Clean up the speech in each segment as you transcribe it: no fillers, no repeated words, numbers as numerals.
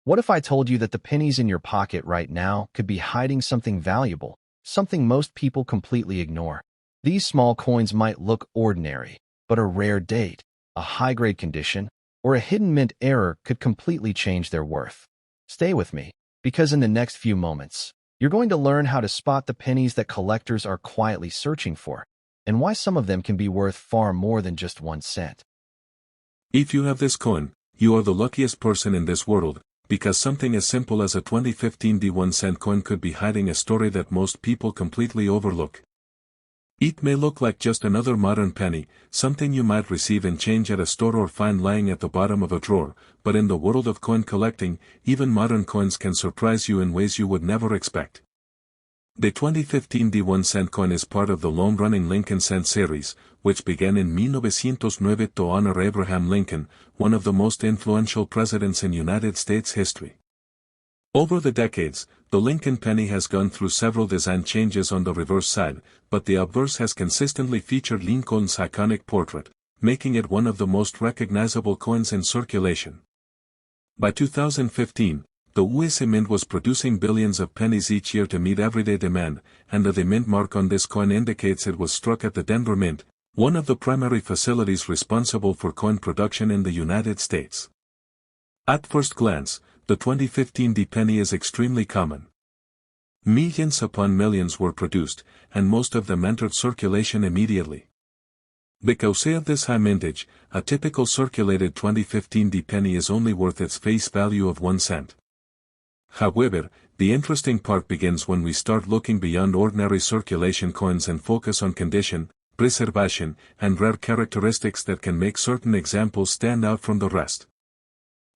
What if I told you that the pennies in your pocket right now could be hiding something valuable, something most people completely ignore? These small coins might look ordinary, but a rare date, a high-grade condition, or a hidden mint error could completely change their worth. Stay with me, because in the next few moments, you're going to learn how to spot the pennies that collectors are quietly searching for, and why some of them can be worth far more than just 1 cent. If you have this coin, you are the luckiest person in this world, because something as simple as a 2015 1 cent coin could be hiding a story that most people completely overlook. It may look like just another modern penny, something you might receive in change at a store or find lying at the bottom of a drawer, but in the world of coin collecting, even modern coins can surprise you in ways you would never expect. The 2015 1 cent coin is part of the long-running Lincoln Cent series, which began in 1909 to honor Abraham Lincoln, one of the most influential presidents in United States history. Over the decades, the Lincoln penny has gone through several design changes on the reverse side, but the obverse has consistently featured Lincoln's iconic portrait, making it one of the most recognizable coins in circulation. By 2015, the US Mint was producing billions of pennies each year to meet everyday demand, and the mint mark on this coin indicates it was struck at the Denver Mint, one of the primary facilities responsible for coin production in the United States. At first glance, the 2015 penny is extremely common. Millions upon millions were produced, and most of them entered circulation immediately. Because of this high mintage, a typical circulated 2015 penny is only worth its face value of 1 cent. However, the interesting part begins when we start looking beyond ordinary circulation coins and focus on condition, preservation, and rare characteristics that can make certain examples stand out from the rest.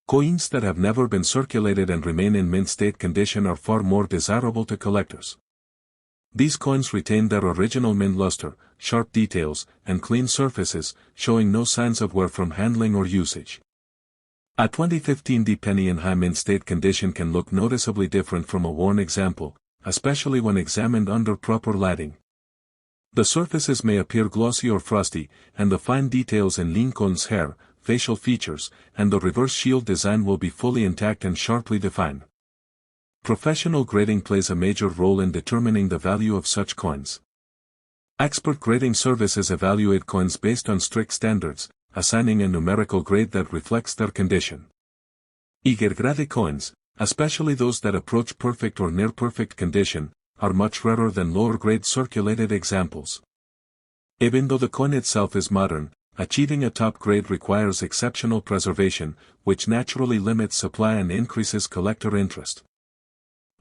Coins that have never been circulated and remain in mint state condition are far more desirable to collectors. These coins retain their original mint luster, sharp details, and clean surfaces, showing no signs of wear from handling or usage. A 2015 penny in high mint state condition can look noticeably different from a worn example, especially when examined under proper lighting. The surfaces may appear glossy or frosty, and the fine details in Lincoln's hair, facial features, and the reverse shield design will be fully intact and sharply defined. Professional grading plays a major role in determining the value of such coins. Expert grading services evaluate coins based on strict standards, assigning a numerical grade that reflects their condition. Higher-grade coins, especially those that approach perfect or near-perfect condition, are much rarer than lower-grade circulated examples. Even though the coin itself is modern, achieving a top grade requires exceptional preservation, which naturally limits supply and increases collector interest.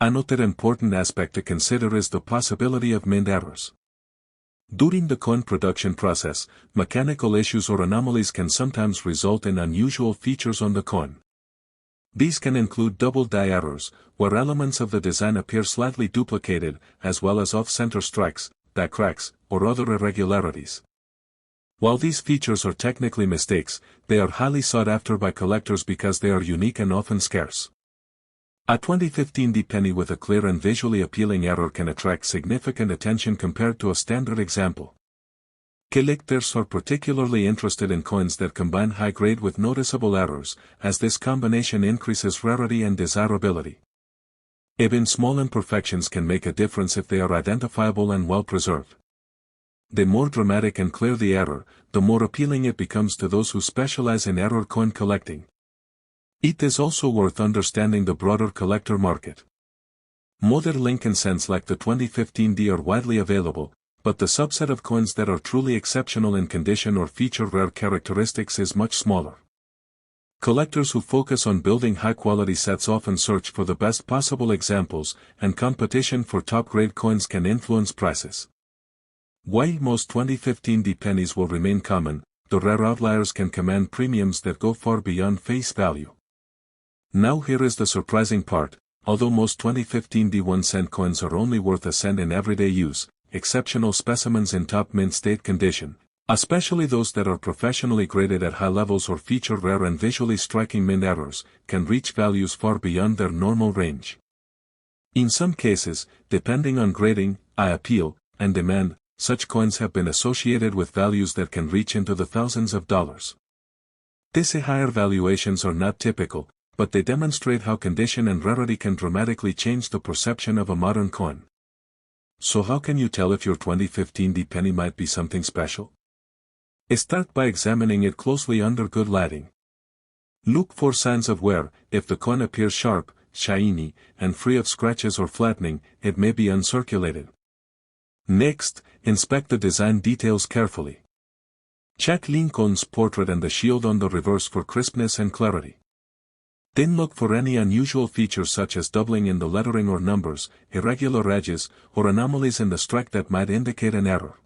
Another important aspect to consider is the possibility of mint errors. During the coin production process, mechanical issues or anomalies can sometimes result in unusual features on the coin. These can include double die errors, where elements of the design appear slightly duplicated, as well as off-center strikes, die cracks, or other irregularities. While these features are technically mistakes, they are highly sought after by collectors because they are unique and often scarce. A 2015 penny with a clear and visually appealing error can attract significant attention compared to a standard example. Collectors are particularly interested in coins that combine high grade with noticeable errors, as this combination increases rarity and desirability. Even small imperfections can make a difference if they are identifiable and well preserved. The more dramatic and clear the error, the more appealing it becomes to those who specialize in error coin collecting. It is also worth understanding the broader collector market. Modern Lincoln cents like the 2015 are widely available, but the subset of coins that are truly exceptional in condition or feature rare characteristics is much smaller. Collectors who focus on building high-quality sets often search for the best possible examples, and competition for top-grade coins can influence prices. While most 2015 pennies will remain common, the rare outliers can command premiums that go far beyond face value. Now here is the surprising part: although most 2015 1 cent coins are only worth a cent in everyday use, exceptional specimens in top mint state condition, especially those that are professionally graded at high levels or feature rare and visually striking mint errors, can reach values far beyond their normal range. In some cases, depending on grading, appeal, and demand, such coins have been associated with values that can reach into the thousands of dollars. These higher valuations are not typical, but they demonstrate how condition and rarity can dramatically change the perception of a modern coin. So how can you tell if your 2015 D penny might be something special? Start by examining it closely under good lighting. Look for signs of wear. If the coin appears sharp, shiny, and free of scratches or flattening, it may be uncirculated. Next, inspect the design details carefully. Check Lincoln's portrait and the shield on the reverse for crispness and clarity. Then look for any unusual features such as doubling in the lettering or numbers, irregular edges, or anomalies in the strike that might indicate an error.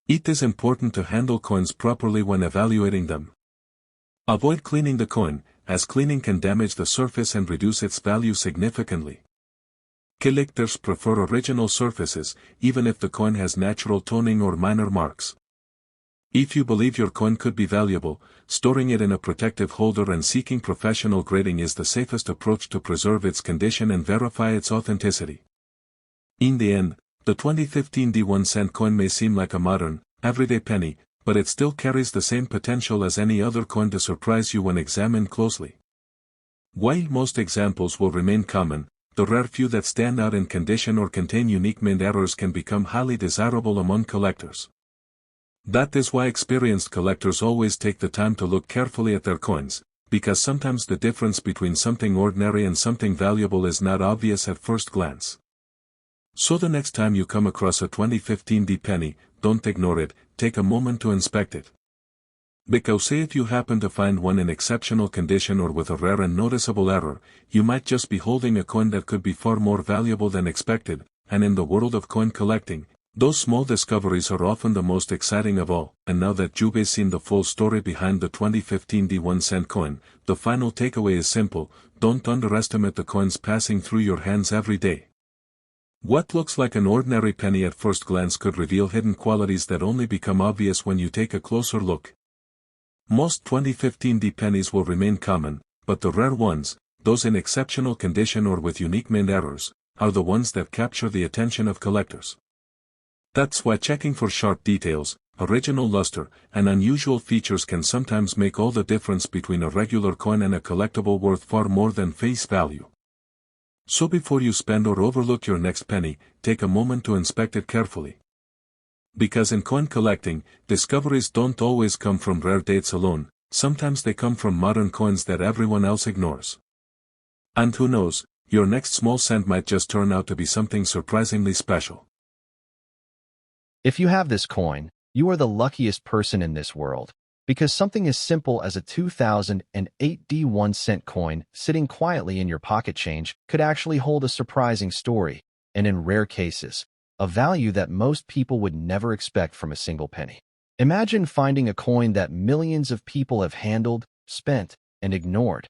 It is important to handle coins properly when evaluating them. Avoid cleaning the coin, as cleaning can damage the surface and reduce its value significantly. Collectors prefer original surfaces, even if the coin has natural toning or minor marks. If you believe your coin could be valuable, storing it in a protective holder and seeking professional grading is the safest approach to preserve its condition and verify its authenticity. In the end, the 2015 D1 coin may seem like a modern, everyday penny, but it still carries the same potential as any other coin to surprise you when examined closely. While most examples will remain common, the rare few that stand out in condition or contain unique mint errors can become highly desirable among collectors. That is why experienced collectors always take the time to look carefully at their coins, because sometimes the difference between something ordinary and something valuable is not obvious at first glance. So the next time you come across a 2015 D penny, don't ignore it, take a moment to inspect it. Because say if you happen to find one in exceptional condition or with a rare and noticeable error, you might just be holding a coin that could be far more valuable than expected, and in the world of coin collecting, those small discoveries are often the most exciting of all. And now that you've seen the full story behind the 2015 D1 coin, the final takeaway is simple: don't underestimate the coins passing through your hands every day. What looks like an ordinary penny at first glance could reveal hidden qualities that only become obvious when you take a closer look. Most 2015 D pennies will remain common, but the rare ones, those in exceptional condition or with unique mint errors, are the ones that capture the attention of collectors. That's why checking for sharp details, original luster, and unusual features can sometimes make all the difference between a regular coin and a collectible worth far more than face value. So before you spend or overlook your next penny, take a moment to inspect it carefully. Because in coin collecting, discoveries don't always come from rare dates alone, sometimes they come from modern coins that everyone else ignores. And who knows, your next small cent might just turn out to be something surprisingly special. If you have this coin, you are the luckiest person in this world, because something as simple as a 2008 D1 coin sitting quietly in your pocket change could actually hold a surprising story, and in rare cases, a value that most people would never expect from a single penny. Imagine finding a coin that millions of people have handled, spent, and ignored.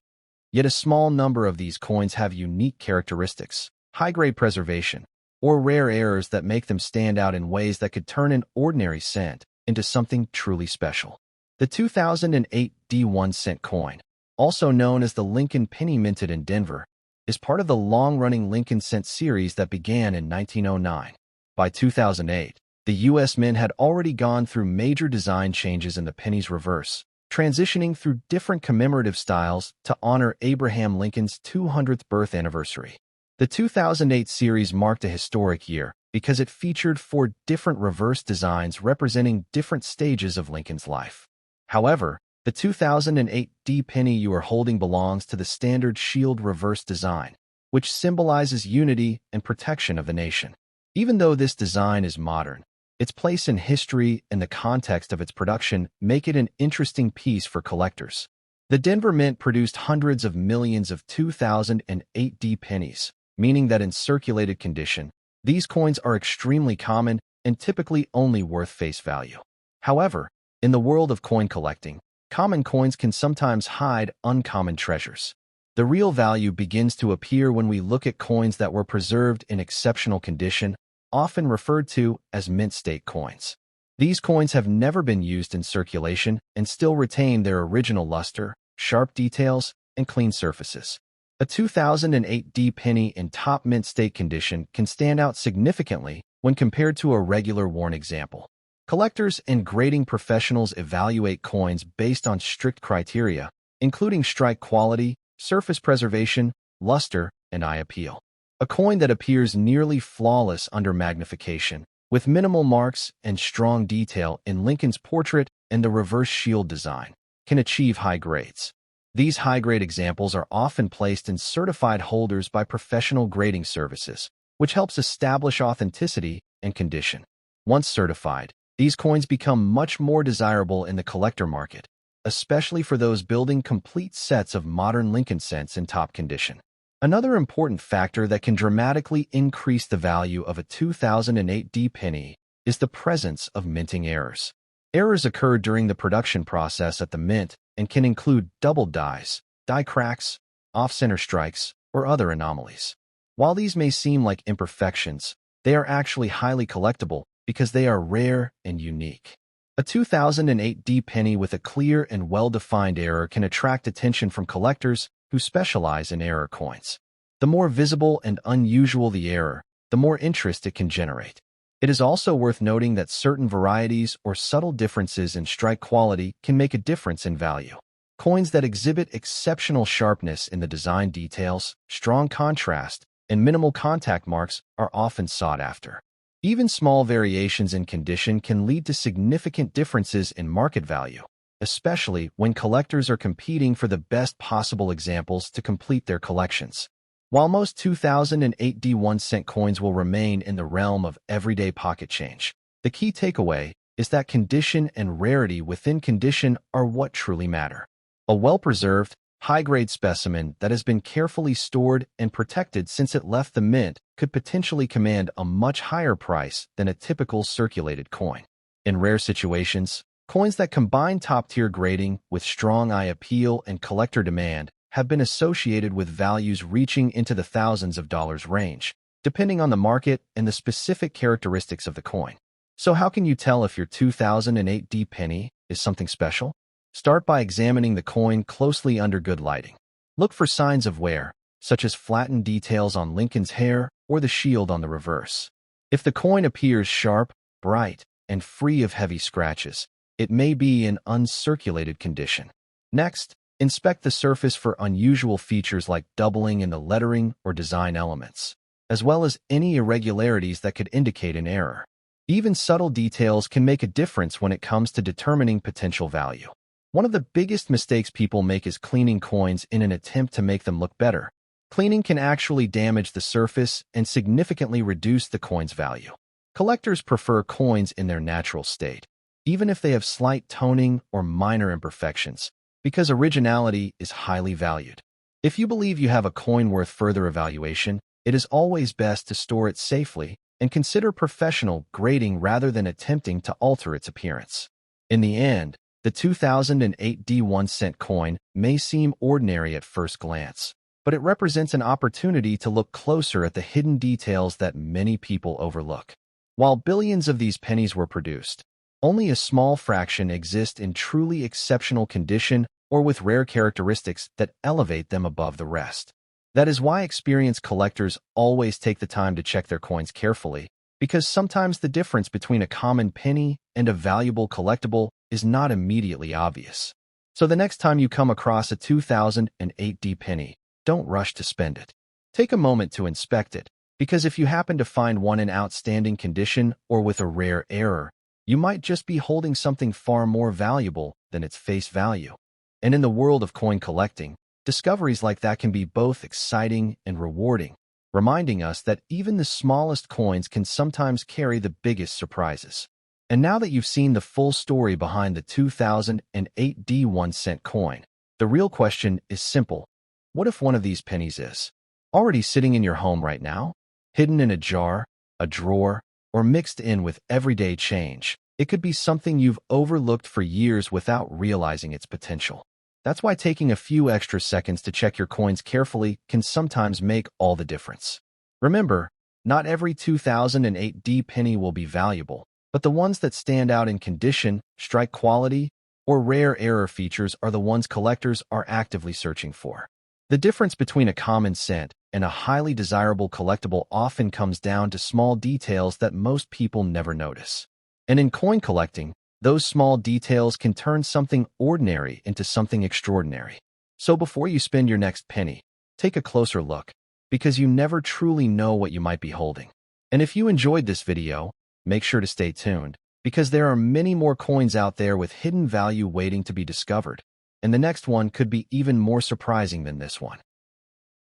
Yet a small number of these coins have unique characteristics, high-grade preservation, or rare errors that make them stand out in ways that could turn an ordinary cent into something truly special. The 2008 D1 coin, also known as the Lincoln penny minted in Denver, is part of the long-running Lincoln cent series that began in 1909. By 2008, the U.S. Mint had already gone through major design changes in the penny's reverse, transitioning through different commemorative styles to honor Abraham Lincoln's 200th birth anniversary. The 2008 series marked a historic year because it featured 4 different reverse designs representing different stages of Lincoln's life. However, the 2008 D penny you are holding belongs to the standard shield reverse design, which symbolizes unity and protection of the nation. Even though this design is modern, its place in history and the context of its production make it an interesting piece for collectors. The Denver Mint produced hundreds of millions of 2008 D pennies, meaning that in circulated condition, these coins are extremely common and typically only worth face value. However, in the world of coin collecting, common coins can sometimes hide uncommon treasures. The real value begins to appear when we look at coins that were preserved in exceptional condition, often referred to as mint state coins. These coins have never been used in circulation and still retain their original luster, sharp details, and clean surfaces. A 2008 D penny in top mint state condition can stand out significantly when compared to a regular worn example. Collectors and grading professionals evaluate coins based on strict criteria, including strike quality, surface preservation, luster, and eye appeal. A coin that appears nearly flawless under magnification, with minimal marks and strong detail in Lincoln's portrait and the reverse shield design, can achieve high grades. These high-grade examples are often placed in certified holders by professional grading services, which helps establish authenticity and condition. Once certified, these coins become much more desirable in the collector market, especially for those building complete sets of modern Lincoln cents in top condition. Another important factor that can dramatically increase the value of a 2008 D penny is the presence of minting errors. Errors occur during the production process at the mint and can include doubled dies, die cracks, off-center strikes, or other anomalies. While these may seem like imperfections, they are actually highly collectible because they are rare and unique. A 2008 D penny with a clear and well-defined error can attract attention from collectors who specialize in error coins. The more visible and unusual the error, the more interest it can generate. It is also worth noting that certain varieties or subtle differences in strike quality can make a difference in value. Coins that exhibit exceptional sharpness in the design details, strong contrast, and minimal contact marks are often sought after. Even small variations in condition can lead to significant differences in market value, especially when collectors are competing for the best possible examples to complete their collections. While most 2008 D 1-cent coins will remain in the realm of everyday pocket change, the key takeaway is that condition and rarity within condition are what truly matter. A well-preserved, high-grade specimen that has been carefully stored and protected since it left the mint could potentially command a much higher price than a typical circulated coin. In rare situations, coins that combine top-tier grading with strong eye appeal and collector demand have been associated with values reaching into the thousands of dollars range, depending on the market and the specific characteristics of the coin. So how can you tell if your 2008 D penny is something special? Start by examining the coin closely under good lighting. Look for signs of wear, such as flattened details on Lincoln's hair or the shield on the reverse. If the coin appears sharp, bright, and free of heavy scratches, it may be in uncirculated condition. Next, inspect the surface for unusual features like doubling in the lettering or design elements, as well as any irregularities that could indicate an error. Even subtle details can make a difference when it comes to determining potential value. One of the biggest mistakes people make is cleaning coins in an attempt to make them look better. Cleaning can actually damage the surface and significantly reduce the coin's value. Collectors prefer coins in their natural state, even if they have slight toning or minor imperfections, because originality is highly valued. If you believe you have a coin worth further evaluation, it is always best to store it safely and consider professional grading rather than attempting to alter its appearance. In the end, the 2008 D 1-cent coin may seem ordinary at first glance, but it represents an opportunity to look closer at the hidden details that many people overlook. While billions of these pennies were produced, only a small fraction exist in truly exceptional condition or with rare characteristics that elevate them above the rest. That is why experienced collectors always take the time to check their coins carefully, because sometimes the difference between a common penny and a valuable collectible is not immediately obvious. So the next time you come across a 2008 D penny, don't rush to spend it. Take a moment to inspect it, because if you happen to find one in outstanding condition or with a rare error, you might just be holding something far more valuable than its face value. And in the world of coin collecting, discoveries like that can be both exciting and rewarding, reminding us that even the smallest coins can sometimes carry the biggest surprises. And now that you've seen the full story behind the 2008 D 1-cent coin, the real question is simple. What if one of these pennies is already sitting in your home right now? Hidden in a jar, a drawer, or mixed in with everyday change? It could be something you've overlooked for years without realizing its potential. That's why taking a few extra seconds to check your coins carefully can sometimes make all the difference. Remember, not every 2008 D penny will be valuable, but the ones that stand out in condition, strike quality, or rare error features are the ones collectors are actively searching for. The difference between a common cent and a highly desirable collectible often comes down to small details that most people never notice. And in coin collecting, those small details can turn something ordinary into something extraordinary. So before you spend your next penny, take a closer look, because you never truly know what you might be holding. And if you enjoyed this video, make sure to stay tuned, because there are many more coins out there with hidden value waiting to be discovered, and the next one could be even more surprising than this one.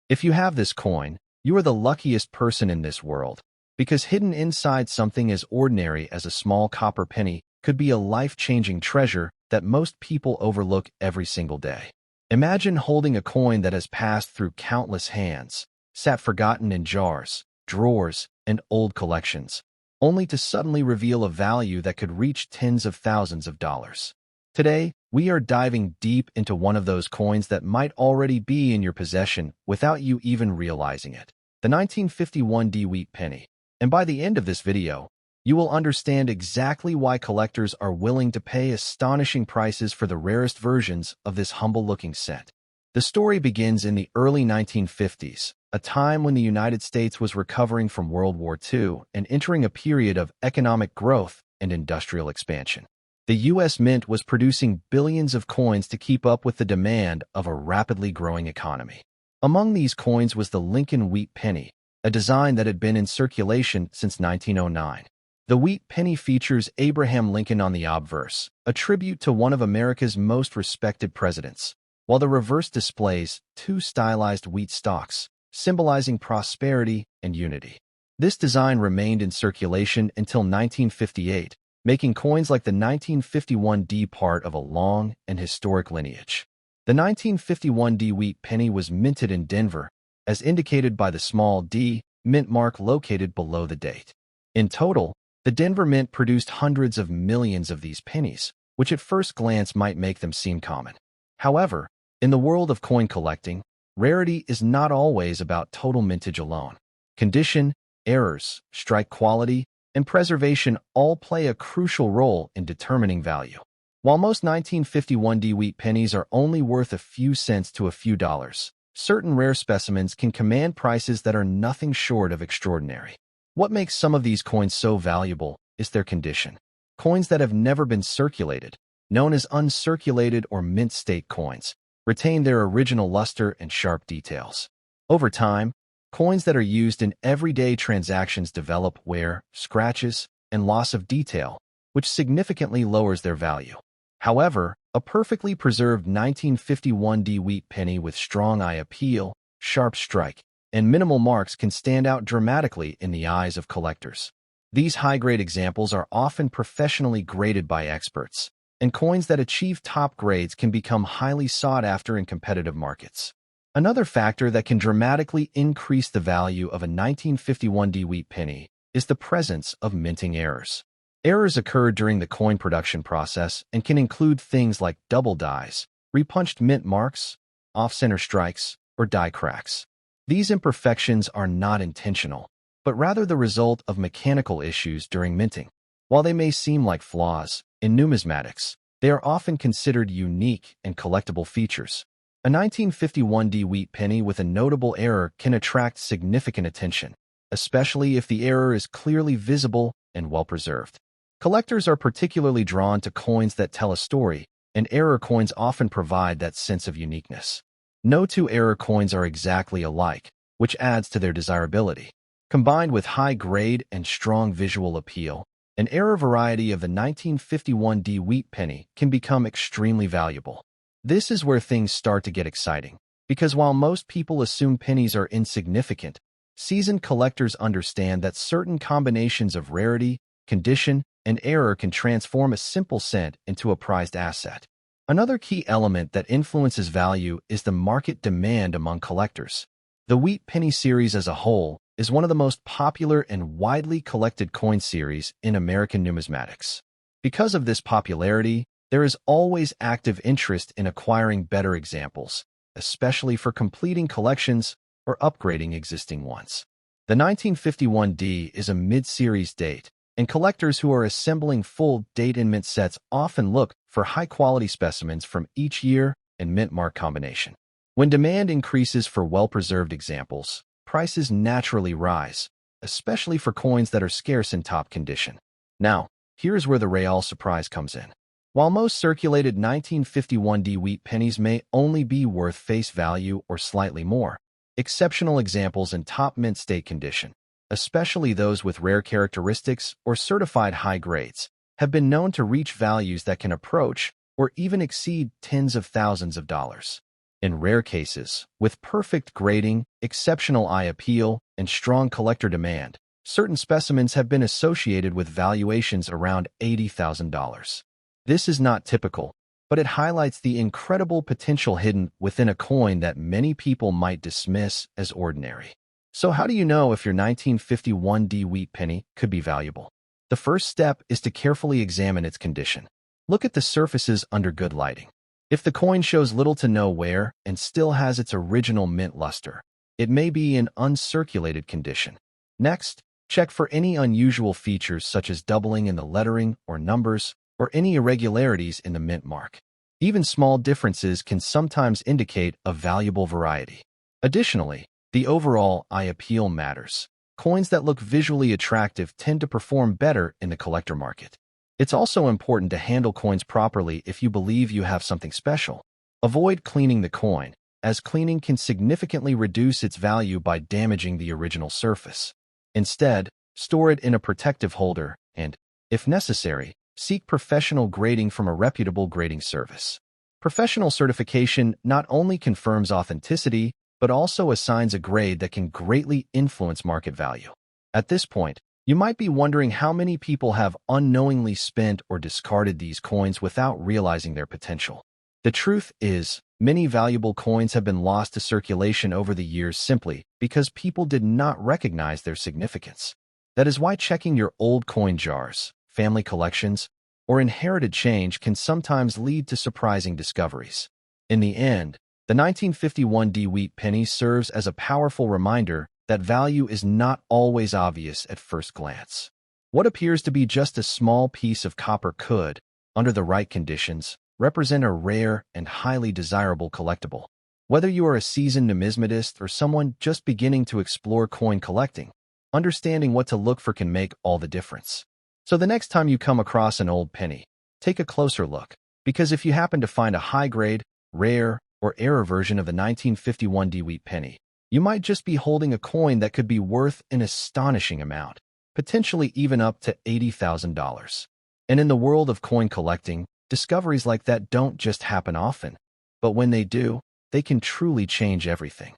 If you have this coin, you are the luckiest person in this world, because hidden inside something as ordinary as a small copper penny could be a life-changing treasure that most people overlook every single day. Imagine holding a coin that has passed through countless hands, sat forgotten in jars, drawers, and old collections, only to suddenly reveal a value that could reach tens of thousands of dollars. Today, we are diving deep into one of those coins that might already be in your possession without you even realizing it, the 1951 wheat penny. And by the end of this video, you will understand exactly why collectors are willing to pay astonishing prices for the rarest versions of this humble-looking cent. The story begins in the early 1950s, a time when the United States was recovering from World War II and entering a period of economic growth and industrial expansion. The U.S. Mint was producing billions of coins to keep up with the demand of a rapidly growing economy. Among these coins was the Lincoln wheat penny, a design that had been in circulation since 1909. The wheat penny features Abraham Lincoln on the obverse, a tribute to one of America's most respected presidents, while the reverse displays two stylized wheat stalks, symbolizing prosperity and unity. This design remained in circulation until 1958, making coins like the 1951 part of a long and historic lineage. The 1951 wheat penny was minted in Denver, as indicated by the small d mint mark located below the date. In total, the Denver Mint produced hundreds of millions of these pennies, which at first glance might make them seem common. However, in the world of coin collecting, rarity is not always about total mintage alone. Condition, errors, strike quality, and preservation all play a crucial role in determining value. While most 1951 wheat pennies are only worth a few cents to a few dollars, certain rare specimens can command prices that are nothing short of extraordinary. What makes some of these coins so valuable is their condition. Coins that have never been circulated, known as uncirculated or mint state coins, retain their original luster and sharp details. Over time, coins that are used in everyday transactions develop wear, scratches, and loss of detail, which significantly lowers their value. However, a perfectly preserved 1951 wheat penny with strong eye appeal, sharp strike, and minimal marks can stand out dramatically in the eyes of collectors. These high-grade examples are often professionally graded by experts, and coins that achieve top grades can become highly sought after in competitive markets. Another factor that can dramatically increase the value of a 1951 wheat penny is the presence of minting errors. Errors occur during the coin production process and can include things like double dies, repunched mint marks, off-center strikes, or die cracks. These imperfections are not intentional, but rather the result of mechanical issues during minting. While they may seem like flaws, in numismatics, they are often considered unique and collectible features. A 1951 wheat penny with a notable error can attract significant attention, especially if the error is clearly visible and well-preserved. Collectors are particularly drawn to coins that tell a story, and error coins often provide that sense of uniqueness. No two error coins are exactly alike, which adds to their desirability. Combined with high grade and strong visual appeal, an error variety of the 1951 wheat penny can become extremely valuable. This is where things start to get exciting, because while most people assume pennies are insignificant, seasoned collectors understand that certain combinations of rarity, condition, and error can transform a simple cent into a prized asset. Another key element that influences value is the market demand among collectors. The wheat penny series as a whole is one of the most popular and widely collected coin series in American numismatics. Because of this popularity, there is always active interest in acquiring better examples, especially for completing collections or upgrading existing ones. The 1951 is a mid-series date, and collectors who are assembling full date and mint sets often look for high-quality specimens from each year and mint mark combination. When demand increases for well-preserved examples, prices naturally rise, especially for coins that are scarce in top condition. Now, here's where the real surprise comes in. While most circulated 1951 wheat pennies may only be worth face value or slightly more, exceptional examples in top mint state condition, especially those with rare characteristics or certified high grades, have been known to reach values that can approach or even exceed tens of thousands of dollars. In rare cases, with perfect grading, exceptional eye appeal, and strong collector demand, certain specimens have been associated with valuations around $80,000. This is not typical, but it highlights the incredible potential hidden within a coin that many people might dismiss as ordinary. So how do you know if your 1951 wheat penny could be valuable? The first step is to carefully examine its condition. Look at the surfaces under good lighting. If the coin shows little to no wear and still has its original mint luster, it may be in uncirculated condition. Next, check for any unusual features such as doubling in the lettering or numbers, or any irregularities in the mint mark. Even small differences can sometimes indicate a valuable variety. Additionally, the overall eye appeal matters. Coins that look visually attractive tend to perform better in the collector market. It's also important to handle coins properly if you believe you have something special. Avoid cleaning the coin, as cleaning can significantly reduce its value by damaging the original surface. Instead, store it in a protective holder and, if necessary, seek professional grading from a reputable grading service. Professional certification not only confirms authenticity, but also assigns a grade that can greatly influence market value. At this point, you might be wondering how many people have unknowingly spent or discarded these coins without realizing their potential. The truth is, many valuable coins have been lost to circulation over the years simply because people did not recognize their significance. That is why checking your old coin jars, family collections, or inherited change can sometimes lead to surprising discoveries. In the end, the 1951 wheat penny serves as a powerful reminder that value is not always obvious at first glance. What appears to be just a small piece of copper could, under the right conditions, represent a rare and highly desirable collectible. Whether you are a seasoned numismatist or someone just beginning to explore coin collecting, understanding what to look for can make all the difference. So the next time you come across an old penny, take a closer look, because if you happen to find a high-grade, rare, or error version of the 1951 wheat penny, you might just be holding a coin that could be worth an astonishing amount, potentially even up to $80,000. And in the world of coin collecting, discoveries like that don't just happen often, but when they do, they can truly change everything.